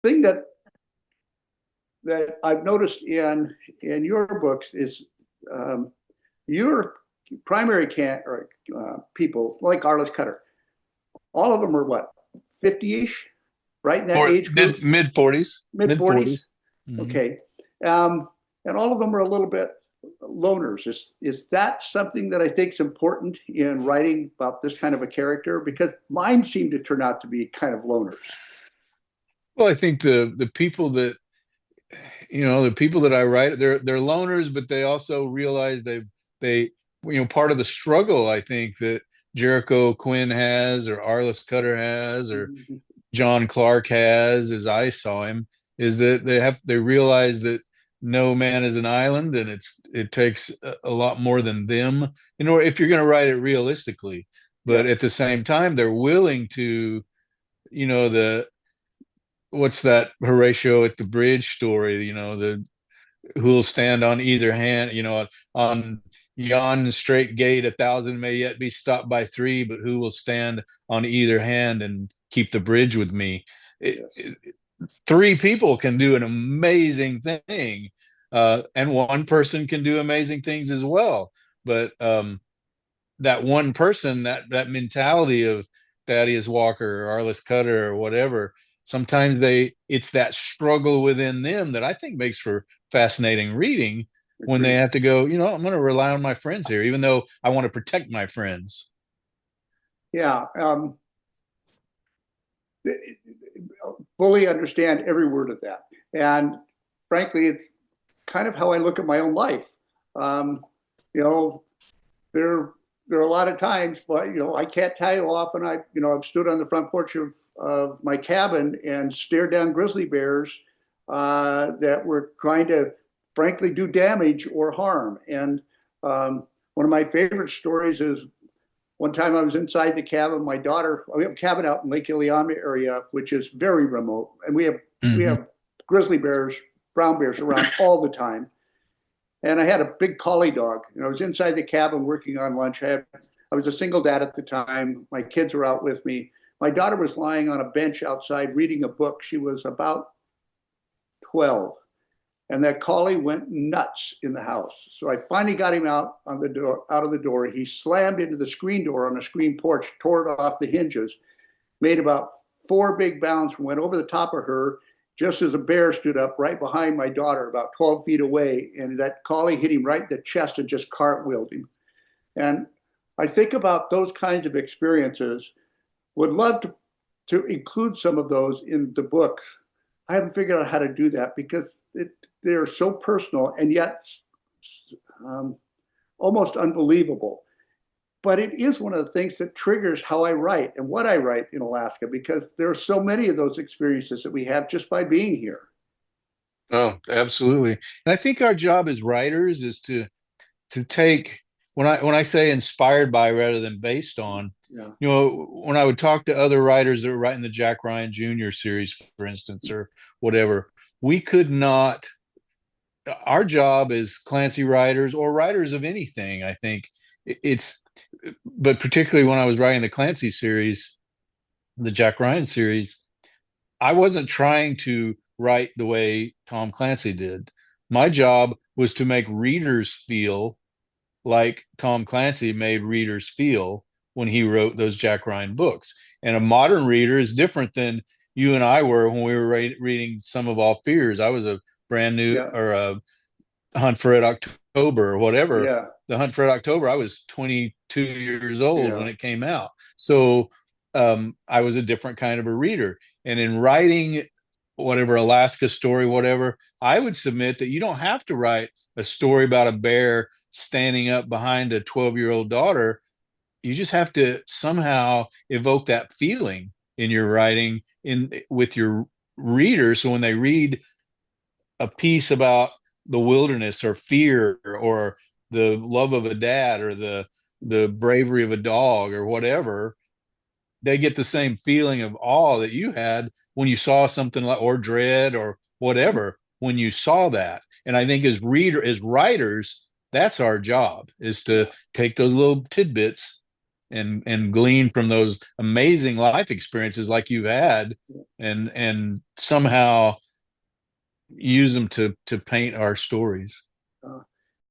thing that I've noticed in your books is your primary people like Arliss Cutter. All of them are what, 50-ish, right in that Or age group, mid 40s, mid mid 40s. 40s. Mm-hmm. Okay, and all of them are a little bit loners. Is that something that I think is important in writing about this kind of a character? Because mine seem to turn out to be kind of loners. Well, I think the people that the people that I write, they're loners, but they also realize they part of the struggle I think that Jericho Quinn has, or Arliss Cutter has, or Mm-hmm. John Clark has, as I saw him, is that they realize that no man is an island, and it takes a lot more than them in order if you're going to write it realistically. But Yeah, at the same time, they're willing to, the what's that Horatio at the bridge story, the who will stand on either hand, on yon straight gate, 1,000 may yet be stopped by three, but who will stand on either hand and keep the bridge with me? yes. Three people can do an amazing thing, and one person can do amazing things as well. But that one person, that mentality of Thaddeus Walker or Arliss Cutter or whatever, sometimes it's that struggle within them that I think makes for fascinating reading when they Agreed. have to go, I'm going to rely on my friends here, even though I want to protect my friends. Yeah, fully understand every word of that. And frankly, it's kind of how I look at my own life. Um, you know, there there are a lot of times, but I can't tell you how often I've stood on the front porch of my cabin and stared down grizzly bears that were trying to, frankly, do damage or harm. And one of my favorite stories is one time I was inside the cabin. My daughter, we have a cabin out in Lake Iliamna area, which is very remote, and we Mm-hmm. have grizzly bears, brown bears around all the time. And I had a big collie dog. I was inside the cabin working on lunch. I was a single dad at the time. My kids were out with me. My daughter was lying on a bench outside reading a book. She was about 12, and that collie went nuts in the house. So I finally got him out of the door. He slammed into the screen door on a screen porch, tore it off the hinges, made about four big bounds, went over the top of her, just as a bear stood up right behind my daughter, about 12 feet away, and that collie hit him right in the chest and just cartwheeled him. And I think about those kinds of experiences. Would love to include some of those in the books. I haven't figured out how to do that because they're so personal and yet um, almost unbelievable. But it is one of the things that triggers how I write and what I write in Alaska, because there are so many of those experiences that we have just by being here. Oh, absolutely. And I think our job as writers is to take, when I say inspired by rather than based on, Yeah, when I would talk to other writers that were writing the Jack Ryan Jr. series, for instance, or whatever, we could not. Our job as Clancy writers or writers of anything, I think it's, but particularly when I was writing the Clancy series, the Jack Ryan series, I wasn't trying to write the way Tom Clancy did. My job was to make readers feel like Tom Clancy made readers feel when he wrote those Jack Ryan books. And a modern reader is different than you and I were when we were reading Some of All Fears. I was a brand new, yeah, or a Hunt for Red October or whatever. yeah, The Hunt for Red October, I was 22 years old yeah. when it came out. So I was a different kind of a reader. And in writing whatever Alaska story, whatever, I would submit that you don't have to write a story about a bear standing up behind a 12-year-old daughter. You just have to somehow evoke that feeling in your writing in with your readers. So when they read a piece about the wilderness or fear or the love of a dad or the bravery of a dog or whatever, they get the same feeling of awe that you had when you saw something like, or dread or whatever, when you saw that. And I think as writers, that's our job, is to Yeah. take those little tidbits and glean from those amazing life experiences like you've had, and somehow use them to paint our stories.